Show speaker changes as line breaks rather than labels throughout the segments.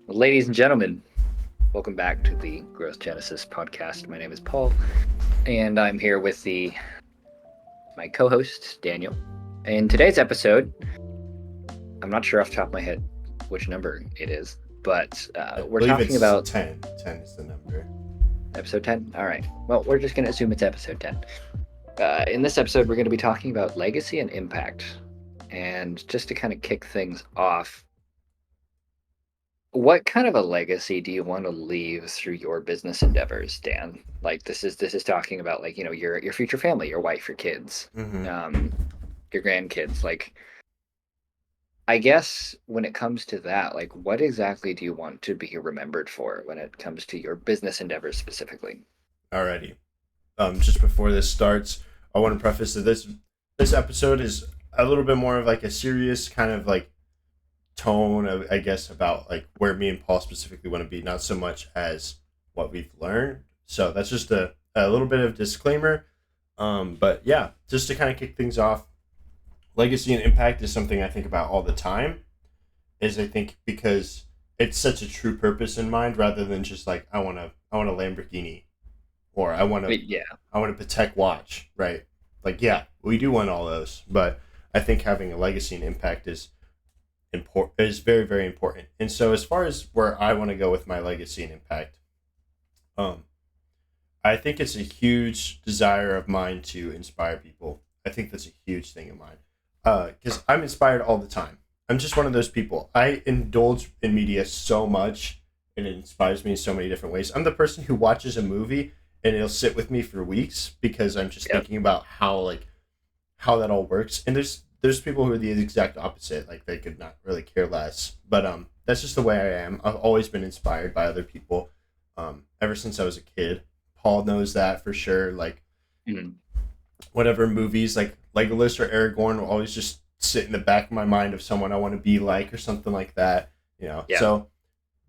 Ladies and gentlemen, welcome back to the Growth Genesis podcast. My name is Paul, and I'm here with my co-host Daniel. In today's episode, I'm not sure off the top of my head which number it is, but
I
we're
believe
talking
it's
about
10. 10 is the number.
episode 10. All right. Well, we're just going to assume it's episode 10. In this episode, we're going to be talking about legacy and impact, and just to kind of kick things off. What kind of a legacy do you want to leave through your business endeavors, Dan? Like this is talking about like, your future family, your wife, your kids,
Mm-hmm.
um, your grandkids. Like I guess when it comes to that, like what exactly do you want to be remembered for when it comes to your business endeavors specifically?
Alrighty. Just before this starts, I want to preface that this episode is a little bit more of like a serious kind of like tone of, I guess, about like where me and Paul specifically want to be, not so much as what we've learned. So that's just a little bit of disclaimer. But yeah, just to kind of kick things off, legacy and impact is something I think about all the time. Is I think because it's such a true purpose in mind rather than just like I want a Lamborghini or
Yeah,
I want a Patek watch, right? Like yeah, we do want all those, but I think having a legacy and impact is very very important. And so as far as where I want to go with my legacy and impact, um, I think it's a huge desire of mine to inspire people. I think that's a huge thing of mine because I'm inspired all the time. I'm just one of those people. I indulge in media so much, and it inspires me in so many different ways. I'm the person who watches a movie and it'll sit with me for weeks because I'm just
yep,
thinking about how that all works. And there's people who are the exact opposite, like they could not really care less. But that's just the way I am. I've always been inspired by other people, ever since I was a kid. Paul knows that for sure. Like
mhm,
whatever movies like Legolas or Aragorn will always just sit in the back of my mind of someone I want to be like or something like that, you know.
yeah,
So,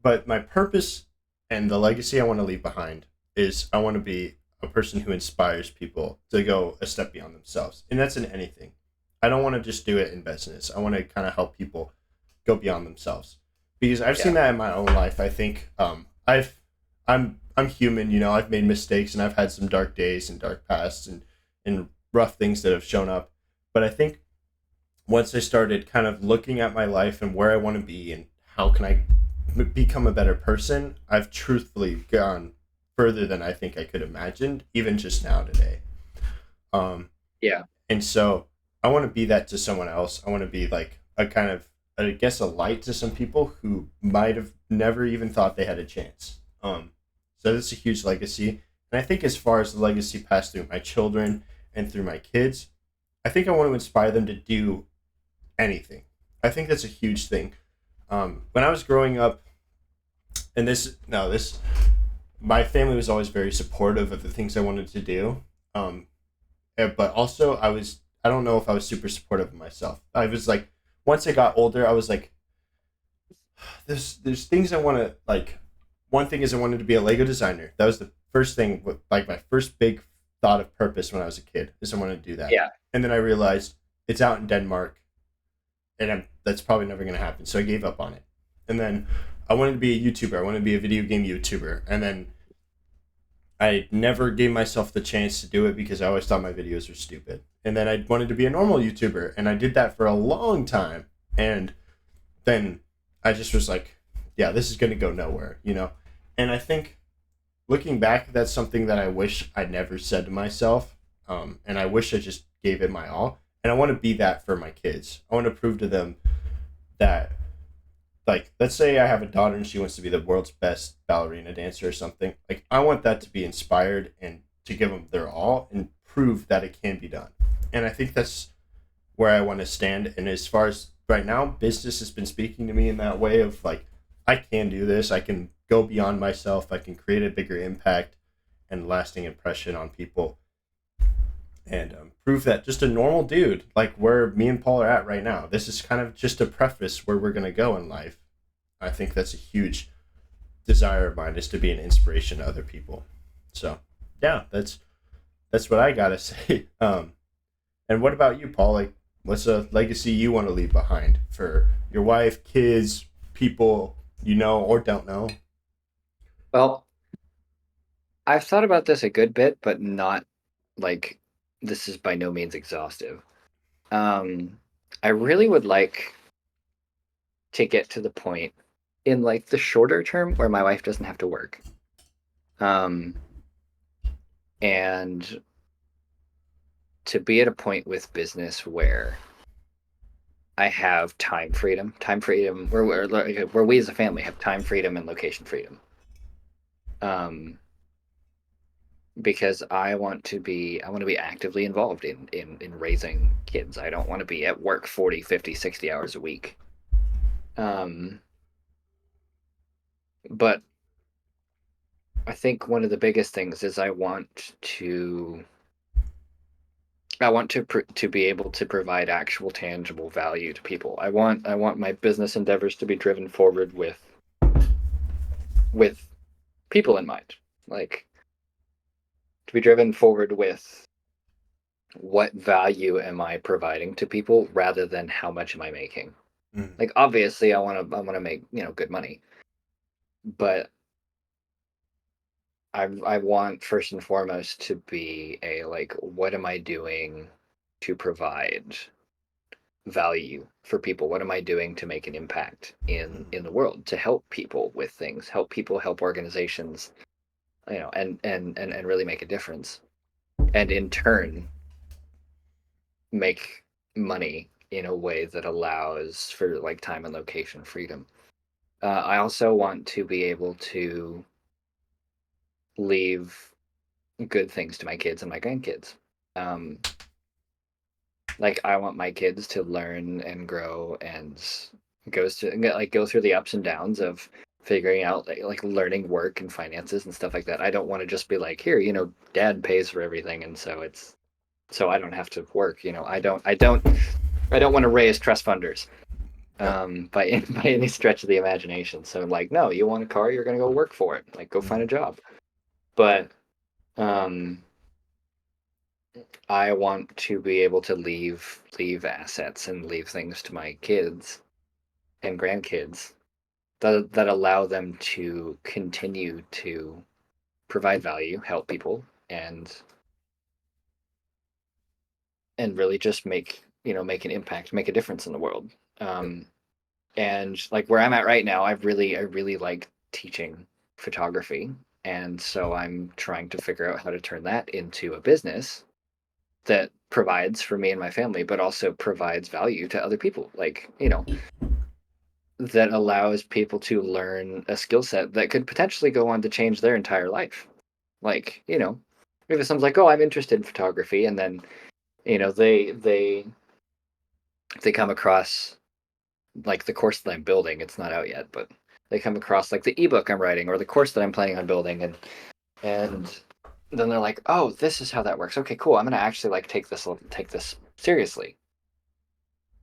but my purpose and the legacy I want to leave behind is I want to be a person who inspires people to go a step beyond themselves. And that's in anything. I don't want to just do it in business. I want to kind of help people go beyond themselves. Because I've
yeah,
seen that in my own life. I think I'm human, you know, I've made mistakes and I've had some dark days and dark pasts and rough things that have shown up. But I think once I started kind of looking at my life and where I want to be and how can I become a better person, I've truthfully gone further than I think I could imagine, even just now today. Um,
yeah,
and so I want to be that to someone else. I want to be like a kind of, I guess, a light to some people who might have never even thought they had a chance. So that's a huge legacy. And I think as far as the legacy passed through my children and through my kids, I think I want to inspire them to do anything. I think that's a huge thing. When I was growing up, and my family was always very supportive of the things I wanted to do. But also I don't know if I was super supportive of myself. I was like, once I got older, I was like, there's things I want to like. One thing is I wanted to be a Lego designer. That was the first thing, like my first big thought of purpose when I was a kid is I wanted to do that.
yeah,
And then I realized it's out in Denmark, and that's probably never going to happen. So I gave up on it. And then I wanted to be a YouTuber. I wanted to be a video game YouTuber. And then I never gave myself the chance to do it because I always thought my videos were stupid. And then I wanted to be a normal YouTuber, and I did that for a long time. And then I just was like, yeah, this is going to go nowhere, you know? And I think looking back, that's something that I wish I never said to myself. And I wish I just gave it my all. And I want to be that for my kids. I want to prove to them that, like, let's say I have a daughter and she wants to be the world's best ballerina dancer or something. Like, I want that to be inspired and to give them their all and prove that it can be done. And I think that's where I want to stand. And as far as right now, business has been speaking to me in that way of like, I can do this. I can go beyond myself. I can create a bigger impact and lasting impression on people and prove that just a normal dude, like where me and Paul are at right now, this is kind of just a preface where we're going to go in life. I think that's a huge desire of mine is to be an inspiration to other people. So yeah, that's what I got to say. And what about you, Paul? Like, what's a legacy you want to leave behind for your wife, kids, people, you know or don't know?
Well, I've thought about this a good bit, but not like this is by no means exhaustive. Um, I really would like to get to the point in like the shorter term where my wife doesn't have to work. Um, and to be at a point with business where I have time freedom, where we as a family have time freedom and location freedom. Um, because I want to be actively involved in raising kids. I don't want to be at work 40, 50, 60 hours a week. Um, but I think one of the biggest things is I want to be able to provide actual tangible value to people. I want my business endeavors to be driven forward with people in mind. Like to be driven forward with what value am I providing to people rather than how much am I making.
Mm.
Like obviously I want to make, good money, but I want first and foremost to be a like what am I doing to provide value for people? What am I doing to make an impact in the world, to help people with things, help people, help organizations, and really make a difference, and in turn make money in a way that allows for like time and location freedom. I also want to be able to leave good things to my kids and my grandkids. Um, like I want my kids to learn and grow and go through the ups and downs of figuring out like learning work and finances and stuff like that. I don't want to just be like, here, dad pays for everything, and so I don't have to work. I don't want to raise trust funders
Yep.
by any stretch of the imagination. So like, no, you want a car, you're gonna go work for it. Like, go find a
Mm.
job. But um, I want to be able to leave assets and leave things to my kids and grandkids that allow them to continue to provide value, help people, and really just make an impact, make a difference in the world.
Yep.
Um, and like where I'm at right now, I really like teaching photography, and so I'm trying to figure out how to turn that into a business that provides for me and my family, but also provides value to other people. Like, that allows people to learn a skill set that could potentially go on to change their entire life. Like, if someone's like, "Oh, I'm interested in photography," and then they come across like the course that I'm building. It's not out yet, but they come across like the ebook I'm writing or the course that I'm planning on building, and then they're like, "Oh, this is how that works. Okay, cool. I'm gonna actually like take this seriously."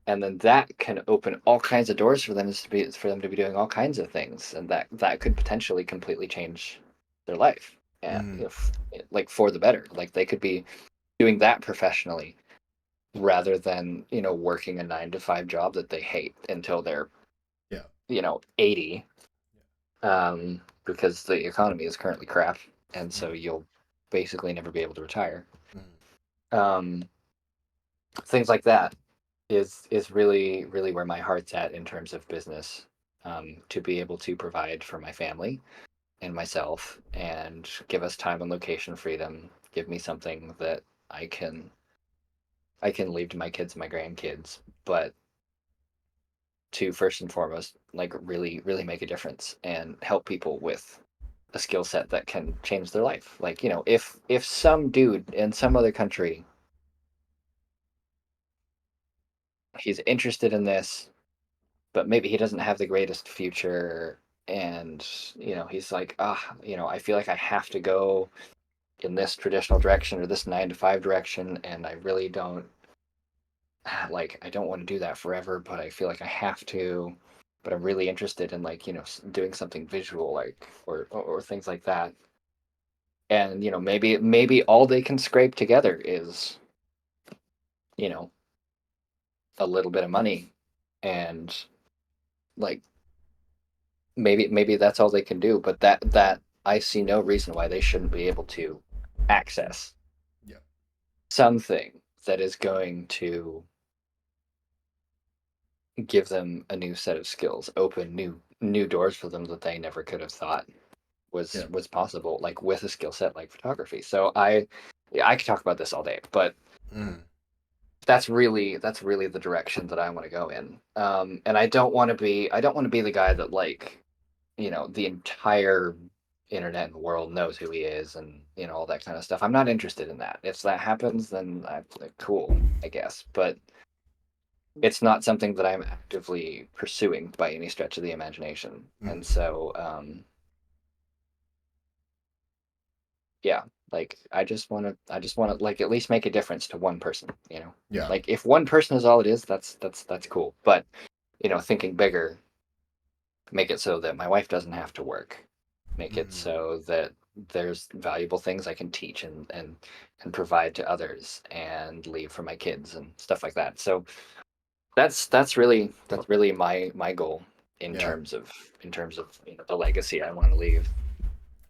And then that can open all kinds of doors for them to be doing all kinds of things, and that could potentially completely change their life, and
Mm.
if like for the better. Like they could be doing that professionally rather than working a 9 to 5 job that they hate until they're
Yeah.
80, because the economy is currently crap, and so
Mm.
you'll basically never be able to retire.
Mm.
um, Things like that is really really where my heart's at in terms of business, to be able to provide for my family and myself and give us time and location freedom, give me something that i can I can leave to my kids and my grandkids, but to first and foremost like really really make a difference and help people with a skill set that can change their life. Like, if some dude in some other country, he's interested in this, but maybe he doesn't have the greatest future, and he's like, I feel like I have to go in this traditional direction or this 9 to 5 direction, and I really don't like, I don't want to do that forever, but I feel like I have to, but I'm really interested in like doing something visual, like or things like that. And maybe all they can scrape together is you know a little bit of money, and like maybe that's all they can do, but that I see no reason why they shouldn't be able to access
Yeah.
something that is going to give them a new set of skills, open new doors for them that they never could have thought
Yeah.
was possible, like with a skill set like photography. So I could talk about this all day, but
Mm.
that's really the direction that I want to go in. And I don't want to be the guy that, like, the entire internet and world knows who he is, and all that kind of stuff. I'm not interested in that. If that happens, then cool, I guess. But it's not something that I'm actively pursuing by any stretch of the imagination. And
Mm.
so, yeah, like I just want to like at least make a difference to one person.
Yeah.
Like if one person is all it is, that's cool. But thinking bigger, make it so that my wife doesn't have to work. Make it
Mm.
so that there's valuable things I can teach and provide to others and leave for my kids and stuff like that. So that's really my goal in
Yeah.
terms of the legacy I want to leave.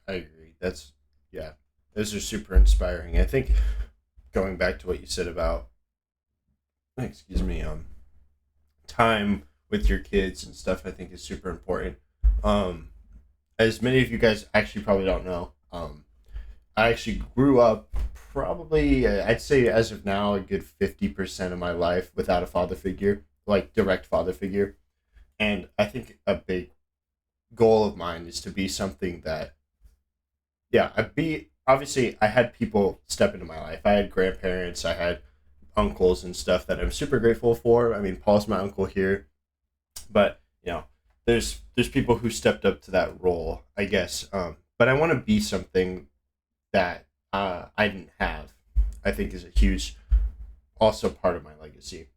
I agree. That's yeah. Those are super inspiring. I think going back to what you said about excuse me, time with your kids and stuff, I think is super important. Um, as many of you guys actually probably don't know, I actually grew up probably I'd say as of now a good 50% of my life without a father figure, like direct father figure. And I think a big goal of mine is to be something that yeah, I be obviously I had people step into my life. I had grandparents, I had uncles and stuff that I'm super grateful for. I mean, Paul's my uncle here, but there's people who stepped up to that role, I guess. But I want to be something that I didn't have. I think is a huge also part of my legacy.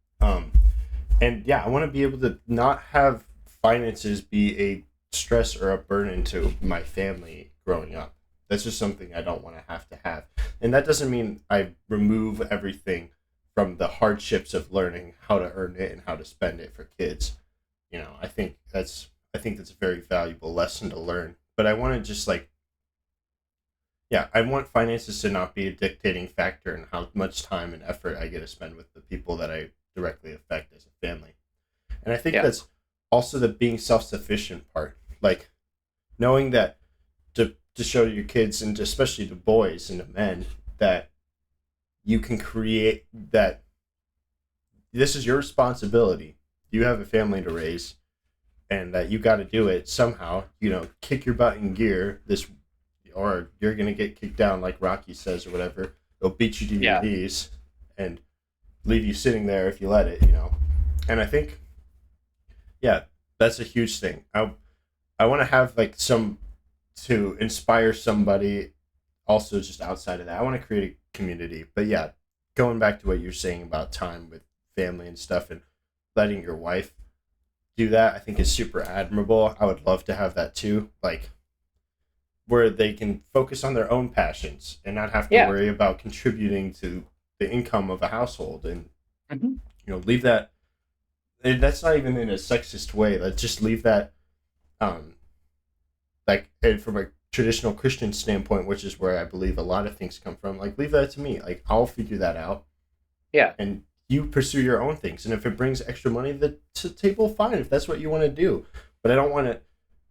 And yeah, I want to be able to not have finances be a stress or a burden to my family growing up. That's just something I don't want to have. And that doesn't mean I remove everything from the hardships of learning how to earn it and how to spend it for kids. I think that's a very valuable lesson to learn. But I want to just like yeah, I want finances to not be a dictating factor in how much time and effort I get to spend with the people that I directly affect as a family. And I think
Yeah,
that's also the being self sufficient part. Like knowing that to show your kids and especially the boys and the men that you can create that this is your responsibility. You have a family to raise and that you got to do it somehow, kick your butt in gear this or you're going to get kicked down like Rocky says or whatever. They'll beat you to your
yeah,
knees and leave you sitting there if you let it. And I think yeah, that's a huge thing. I want to have like some to inspire somebody also just outside of that. I want to create a community. But yeah, going back to what you're saying about time with family and stuff and letting your wife do that, I think is super admirable. I would love to have that too. Like where they can focus on their own passions and not have to
yeah.
worry about contributing to the income of a household and
Hmm.
leave that and that's not even in a sexist way. Let's just leave that um like and from a traditional Christian standpoint, which is where I believe a lot of things come from, like leave that to me. Like I'll figure that out
Yeah,
and you pursue your own things. And if it brings extra money to the table, fine, if that's what you want to do. But I don't want to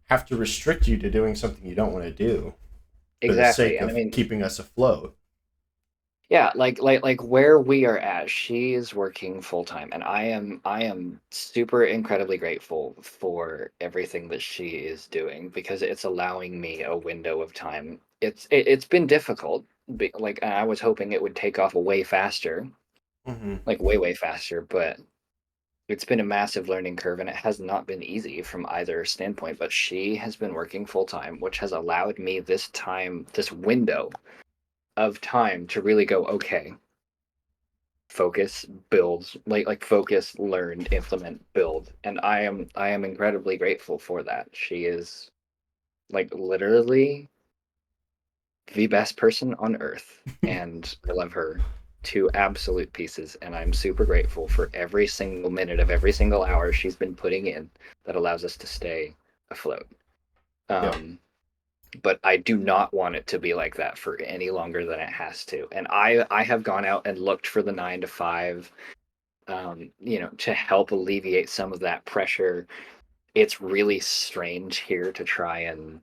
have to restrict you to doing something you don't want to do for the
exactly.
sake
And I
of
mean,
keeping us afloat.
yeah, like where we are at, she is working full time, and I am super incredibly grateful for everything that she is doing because it's allowing me a window of time. It's been difficult, like I was hoping it would take off way faster,
Hmm.
like way faster, but it's been a massive learning curve and it has not been easy from either standpoint. But she has been working full time, which has allowed me this window of time to really go, okay, focus, build, like focus, learn, implement, build. And I am incredibly grateful for that. She is like literally the best person on earth, and I love her to absolute pieces. And I'm super grateful for every single minute of every single hour she's been putting in that allows us to stay afloat.
Yeah.
But I do not want it to be like that for any longer than it has to. And I have gone out and looked for the 9 to 5, to help alleviate some of that pressure. It's really strange here to try and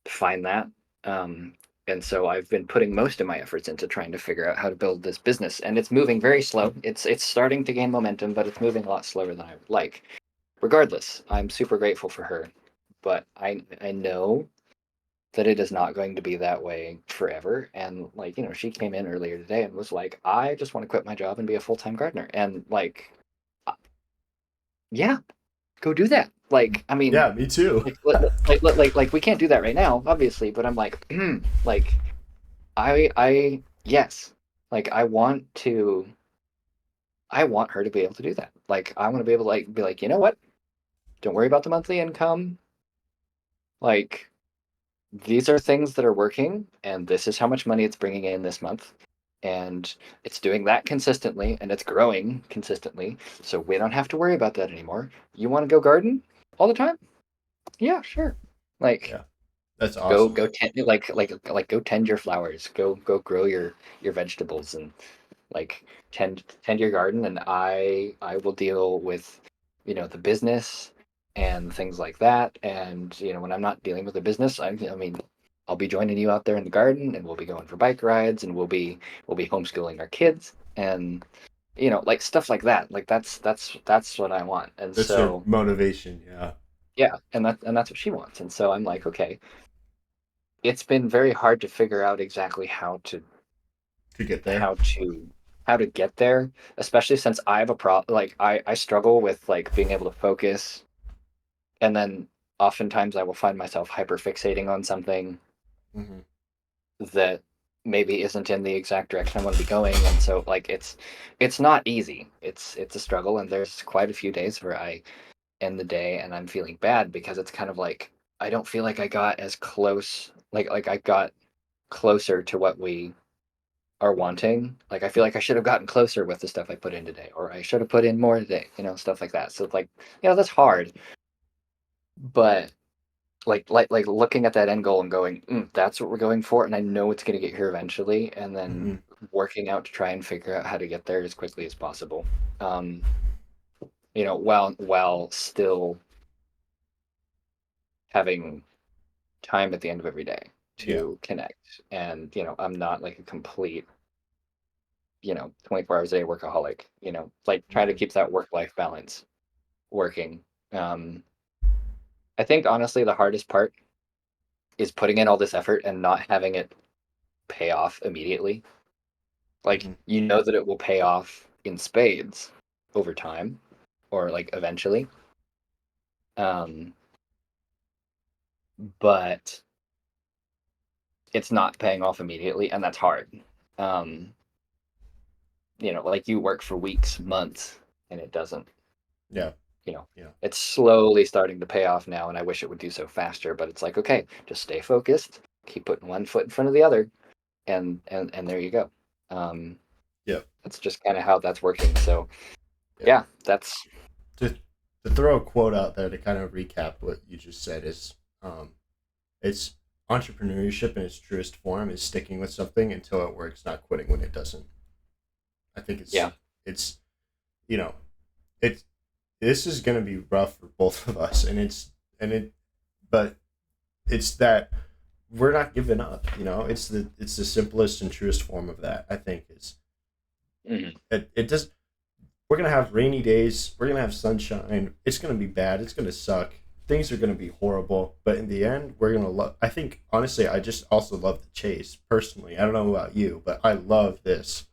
find that. Um, and so I've been putting most of my efforts into trying to figure out how to build this business, and it's moving very slow. It's starting to gain momentum, but it's moving a lot slower than I would like. Regardless, I'm super grateful for her, but I know that it is not going to be that way forever. And like, she came in earlier today and was like, I just want to quit my job and be a full-time gardener. And like, yeah, go do that. Like, I mean,
Yeah, me too.
like we can't do that right now, obviously, but I'm like, like yes, like I want her to be able to do that. Like, I want to be able to like be like, you know what? Don't worry about the monthly income. Like, these are things that are working, and this is how much money it's bringing in this month. And it's doing that consistently, and it's growing consistently. So we don't have to worry about that anymore. You want to go garden all the time? Yeah, sure. Like,
Yeah, that's
go
awesome.
go tend go tend your flowers. Go grow your vegetables, and like tend your garden, and I will deal with the business and things like that. And when I'm not dealing with the business, I mean, I'll be joining you out there in the garden, and we'll be going for bike rides, and we'll be homeschooling our kids, and like stuff like that. Like that's what I want. And
That's your
so
motivation. Yeah,
yeah, and that's what she wants. And so I'm like, okay, it's been very hard to figure out exactly
to get there.
how to how to get there, especially since I have a problem. Like, I struggle with like being able to focus, and then oftentimes I will find myself hyper fixating on something
Hmm.
that maybe isn't in the exact direction I want to be going. And so like it's not easy. It's a struggle, and there's quite a few days where I end the day and I'm feeling bad because it's kind of like I don't feel like I got as close, like I got closer to what we are wanting. Like, I feel like I should have gotten closer with the stuff I put in today, or I should have put in more today, stuff like that. So it's like, that's hard. But like looking at that end goal and going, that's what we're going for, and I know it's going to get here eventually, and then
Hmm.
working out to try and figure out how to get there as quickly as possible. Um, while still having time at the end of every day
Yeah.
to connect. And I'm not like a complete 24 hours a day workaholic, like trying to
Hmm.
keep that work life balance working. Um, I think honestly, the hardest part is putting in all this effort and not having it pay off immediately. Like,
Hmm.
that it will pay off in spades over time, or like eventually. Um, but it's not paying off immediately, and that's hard. Um, like you work for weeks, months, and it doesn't.
Yeah.
you know,
Yeah.
it's slowly starting to pay off now, and I wish it would do so faster. But it's like, okay, just stay focused, keep putting one foot in front of the other, and there you go. Um,
Yeah.
that's just kind of how that's working. So
Yeah.
yeah, that's
To to throw a quote out there to kind of recap what you just said is, it's entrepreneurship in its truest form is sticking with something until it works, not quitting when it doesn't. I think
yeah,
it's you know it's this is gonna be rough for both of us, and it but it's that we're not giving up. It's the simplest and truest form of that. I think is
hmm
it does. We're gonna have rainy days. We're gonna have sunshine. It's gonna be bad. It's gonna suck. Things are gonna be horrible. But in the end, we're gonna love. I think honestly, I just also love the chase personally. I don't know about you, but I love this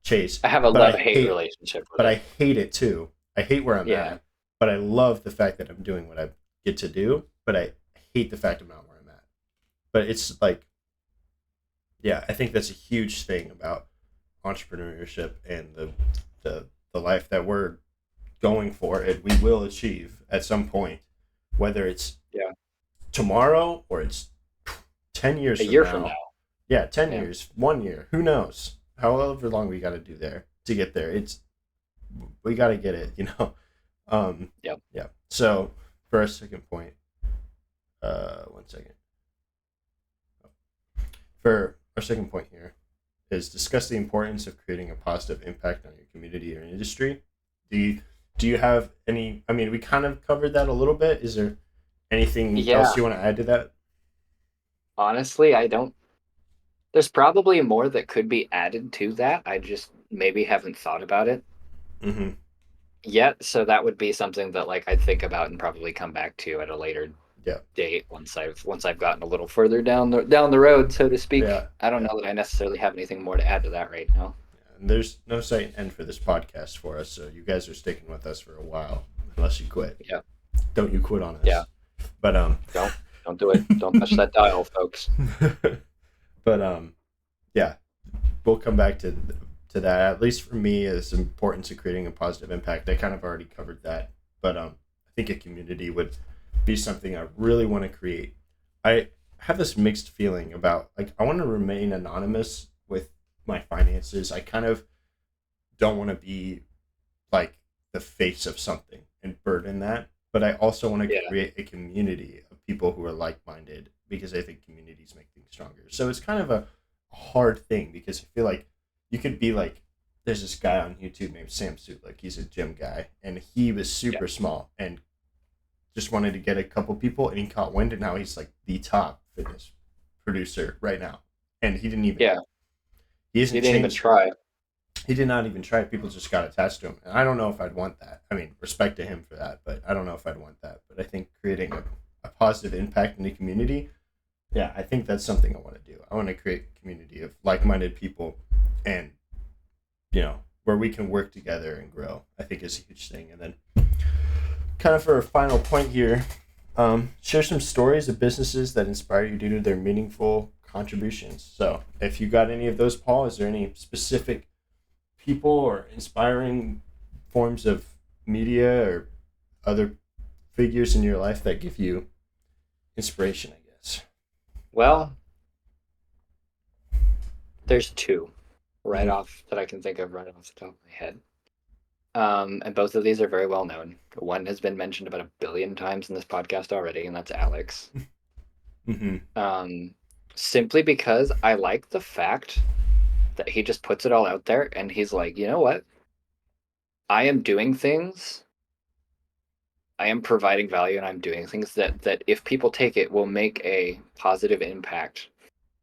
chase.
I have a
But I
love-hate
hate.
relationship with
But I
it.
hate it too. I hate where I'm
Yeah,
at. But I love the fact that I'm doing what I get to do. But I hate the fact I'm not where I'm at. But it's like, yeah, I think that's a huge thing about entrepreneurship and the life that we're going for and we will achieve at some point, whether it's
yeah,
tomorrow or it's 10 years
a
from
year from now.
now. Yeah, 10
Yeah,
years, 1 year, who knows? However long we got to do there to get there. We got to get it.
yeah,
Yeah. So, for our second point, One second. For our second point here is discuss the importance of creating a positive impact on your community or industry. Do you have any? I mean, we kind of covered that a little bit. Is there anything
Yeah,
else you want to add to that?
honestly, I don't. There's probably more that could be added to that. I just maybe haven't thought about it
Mm-hmm.
yet. So that would be something that like I'd think about and probably come back to at a later
Yeah.
date once I've gotten a little further down the road, so to speak.
Yeah.
I don't
Yeah.
know that I necessarily have anything more to add to that right now.
And there's no sight end for this podcast for us, so you guys are sticking with us for a while, unless you quit.
Yeah,
Don't you quit on us.
yeah.
But
Don't do it. Don't touch that dial, folks.
but yeah, we'll come back to that. At least for me, it's importance of creating a positive impact. I kind of already covered that, but I think a community would be something I really want to create. I have this mixed feeling about, like, I want to remain anonymous with my finances. I kind of don't want to be like the face of something and burden that, but I also want to
Yeah,
create a community of people who are like-minded, because I think communities make things stronger. So it's kind of a hard thing, because I feel like you could be like, there's this guy on YouTube named Sam Suit, like he's a gym guy, and he was
yeah,
super small and just wanted to get a couple people, and he caught wind, and now he's like the top fitness producer right now. And
yeah.
he
You
hasn't
didn't even
changed.
try.
He did not even try. People just got attached to him. And I don't know if I'd want that. I mean, respect to him for that, but I don't know if I'd want that. But I think creating a positive impact in the community, yeah, I think that's something I want to do. I want to create a community of like-minded people, and, where we can work together and grow, I think is a huge thing. And then kind of for a final point here, share some stories of businesses that inspire you due to their meaningful contributions. So if you got any of those, Paul, is there any specific people or inspiring forms of media or other figures in your life that give you inspiration, I guess?
Well, there's two right
Mm-hmm.
off that I can think of right off the top of my head. And both of these are very well known. One has been mentioned about 1 billion times in this podcast already, and that's Alex.
Mm-hmm.
Um, Simply because I like the fact that he just puts it all out there and he's like, you know what? I am doing things, I am providing value, and I'm doing things that if people take it will make a positive impact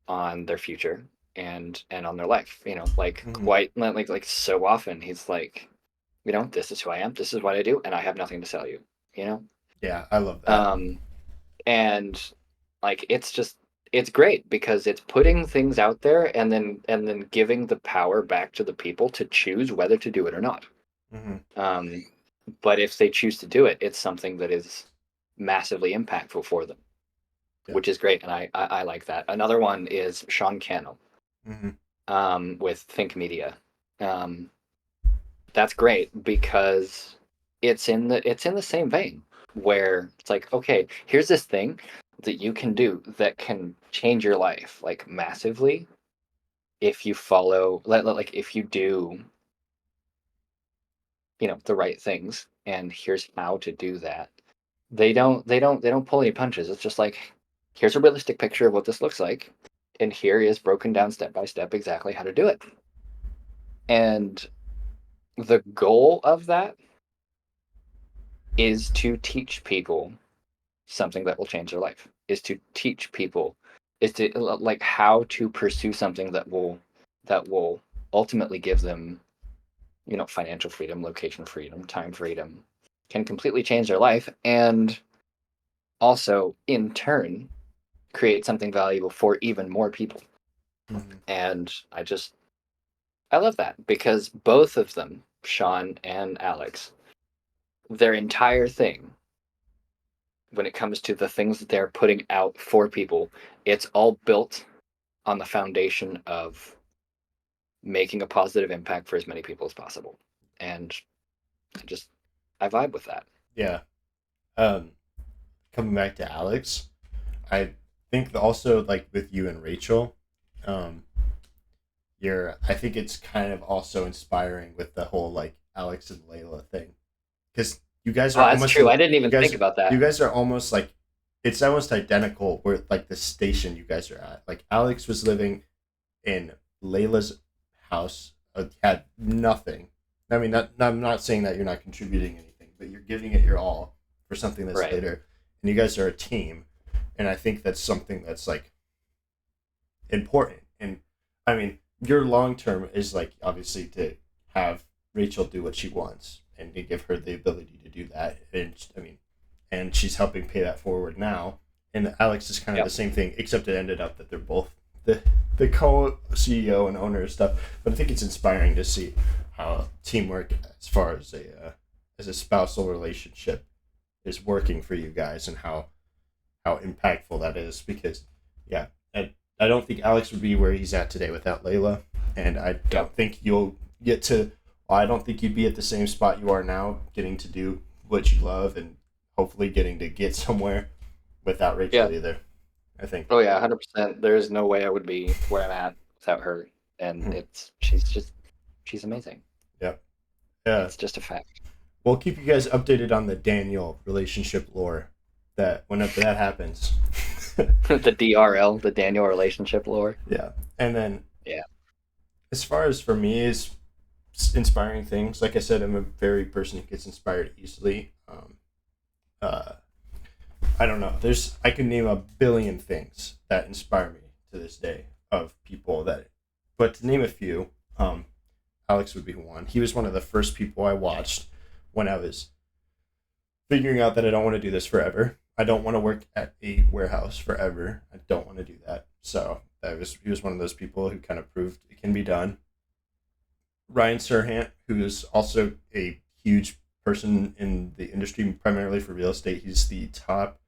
on their future and on their life. Like
Mm-hmm.
quite like so often he's like, this is who I am, this is what I do, and I have nothing to sell you. You know,
Yeah, I love that.
um, and like it's great because it's putting things out there and then giving the power back to the people to choose whether to do it or not.
Mm-hmm.
Um, but if they choose to do it, it's something that is massively impactful for them,
Yeah.
which is great, and I like that. Another one is Sean Cannell,
Mm-hmm.
with Think Media. Um, that's great because it's in the same vein where it's like, okay, here's this thing that you can do that can change your life like massively if you follow like if you do the right things, and here's how to do that. They don't pull any punches. It's just like, here's a realistic picture of what this looks like, and here is broken down step by step exactly how to do it. And the goal of that is to teach people something that will change their life, is to teach people, is to like how to pursue something that will ultimately give them financial freedom, location freedom, time freedom, can completely change their life, and also in turn create something valuable for even more people.
Mm-hmm.
And I love that because both of them, Sean and Alex, their entire thing when it comes to the things that they're putting out for people, it's all built on the foundation of making a positive impact for as many people as possible. And I just I vibe with that.
Yeah. Um, Coming back to Alex, I think that also, like with you and Rachel, um, I think it's kind of also inspiring with the whole like Alex and Layla thing, because you guys
Oh,
are
that's
almost
true.
in,
I didn't
you
even think
guys
about
you
that.
guys are almost like it's almost identical where like the station you guys are at. Like Alex was living in Layla's house, had nothing. I mean, I'm not saying that you're not contributing anything, but you're giving it your all for something that's
Right.
later, and you guys are a team, and I think that's something that's like important. And I mean, your long term is like obviously to have Rachel do what she wants and to give her the ability to do that. And I mean, and she's helping pay that forward now. And Alex is kind of the
Yep.
same thing, except it ended up that they're both the co CEO and owner of stuff. But I think it's inspiring to see how teamwork, as far as a spousal relationship, is working for you guys, and how impactful that is. Because yeah, I don't think Alex would be where he's at today without Layla, and I
Yep.
don't think you'll get to. Well, I don't think you'd be at the same spot you are now, getting to do what you love, and hopefully getting to get somewhere without
Yeah.
Rachel either. I think.
Oh yeah, 100%. There is no way I would be where I'm at without her, and
Mhm.
she's amazing.
Yeah. Yeah.
It's just a fact.
We'll keep you guys updated on the Daniel relationship lore. That whenever that happens.
The DRL, the Daniel relationship lore.
Yeah, and then
Yeah.
as far as for me is inspiring things, like I said, I'm a very person who gets inspired easily. Uh, I don't know. I can name a billion things that inspire me to this day of people that, but to name a few, Alex would be one. He was one of the first people I watched when I was figuring out that I don't want to do this forever. I don't want to work at a warehouse forever. I don't want to do that. So he was one of those people who kind of proved it can be done. Ryan Serhant, who is also a huge person in the industry, primarily for real estate. He's the top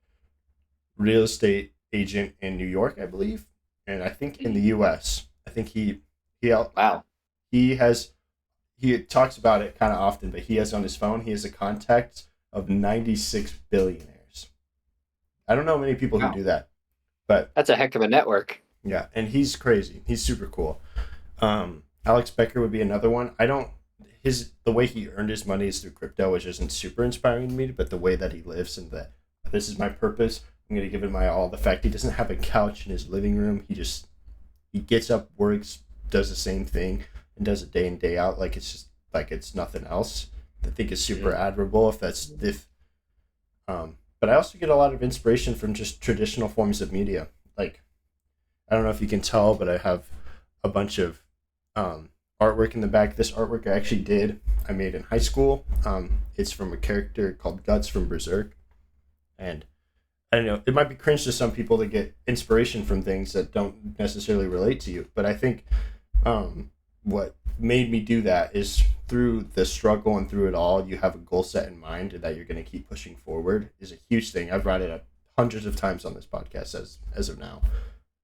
real estate agent in New York, I believe, and I think in the U.S. I think he
Wow.
he has he talks about it kind of often, but he has on his phone he has a contact of 96 billionaires. I don't know many people who
Wow.
do that, but
That's a heck of a network.
yeah, and he's crazy. He's super cool. Alex Becker would be another one. I don't his the way he earned his money is through crypto, which isn't super inspiring to me, but the way that he lives and that this is my purpose. I'm gonna give it my all. The fact he doesn't have a couch in his living room, he gets up, works, does the same thing, and does it day in day out like it's just like it's nothing else. I think is super
Mhm.
admirable. If but I also get a lot of inspiration from just traditional forms of media. Like I don't know if you can tell, but I have a bunch of artwork in the back. This artwork I actually did. I made in high school. It's from a character called Guts from Berserk, and I don't know. It might be cringe to some people to get inspiration from things that don't necessarily relate to you, but I think what made me do that is through the struggle and through it all, you have a goal set in mind that you're going to keep pushing forward is a huge thing. I've brought it up hundreds of times on this podcast as of now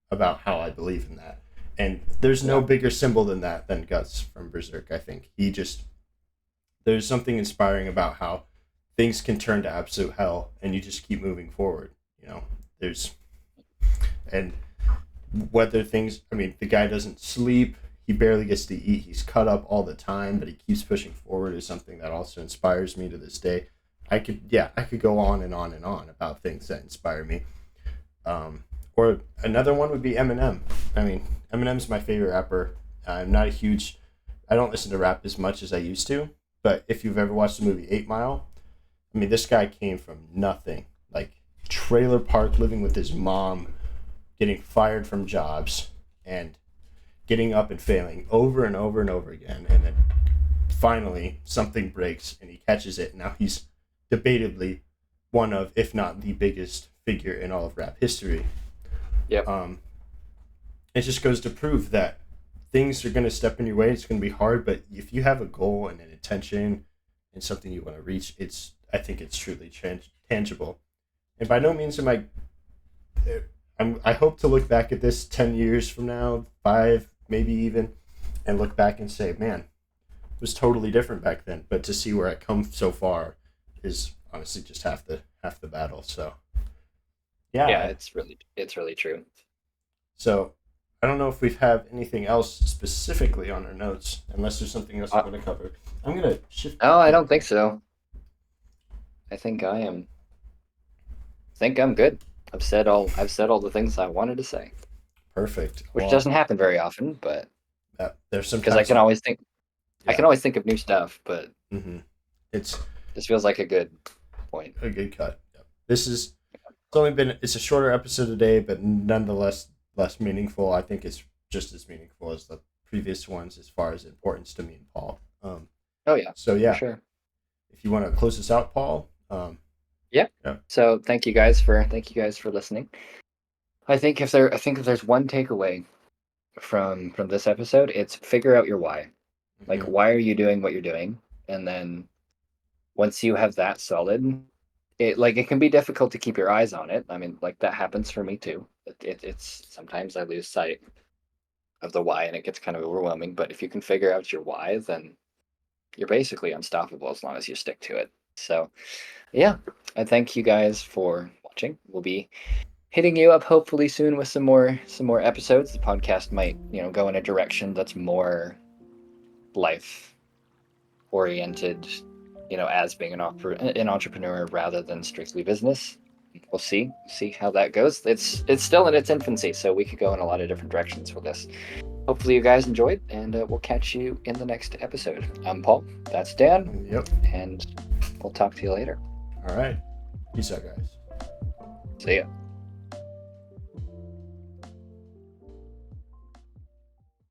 about how I believe in that. And there's no
Yeah.
bigger symbol than that than Guts from Berserk. I think there's something inspiring about how things can turn to absolute hell and you just keep moving forward. You know, there's and whether things. I mean, the guy doesn't sleep. He barely gets to eat. He's cut up all the time, but he keeps pushing forward. Is something that also inspires me to this day. I could go on and on and on about things that inspire me. Or another one would be Eminem. I mean, Eminem's my favorite rapper. I'm not a huge. I don't listen to rap as much as I used to. But if you've ever watched the movie 8 Mile, I mean, this guy came from nothing, like trailer park, living with his mom, getting fired from jobs, and getting up and failing over and over and over again, and then finally something breaks and he catches it. Now he's debatably one of, if not the biggest figure in all of rap history.
Yep.
It just goes to prove that things are going to step in your way. It's going to be hard, but if you have a goal and an intention and something you want to reach, I think it's truly tangible. And by no means am I hope to look back at this 10 years from now, 5 maybe even, and look back and say, man, it was totally different back then. But to see where I come so far is honestly just half the battle. So
Yeah,
yeah.
it's really true.
So I don't know if we have anything else specifically on our notes, unless there's something else you
Uh,
want to cover. I'm gonna shift.
no, I don't think so. I think I'm good. I've said all the things I wanted to say,
Perfect.
which
Well,
doesn't happen very often, but
there's
because I
sometimes.
can always think I can
Yeah.
always think of new stuff, but
hmm It's
this feels like a good point.
a good cut. Yep. It's a shorter episode today, but nonetheless less meaningful. I think it's just as meaningful as the previous ones as far as importance to me and Paul.
Oh yeah,
So
for
yeah,
sure.
if you want to close this out, Paul.
Yeah.
Yeah.
So thank you guys for listening. I think if there's one takeaway from this episode, it's figure out your why. Like,
hmm
why are you doing what you're doing? And then once you have that solid, it can be difficult to keep your eyes on it. I mean, like that happens for me too. It's sometimes I lose sight of the why and it gets kind of overwhelming. But if you can figure out your why, then you're basically unstoppable as long as you stick to it. So yeah, I thank you guys for watching. We'll be hitting you up hopefully soon with some more episodes. The podcast might go in a direction that's more life oriented, as being an entrepreneur rather than strictly business. We'll see how that goes. It's still in its infancy, so we could go in a lot of different directions with this. Hopefully you guys enjoyed, and we'll catch you in the next episode. I'm Paul, that's Dan,
Yep.
and we'll talk to you later.
All right. Peace out, guys.
See ya.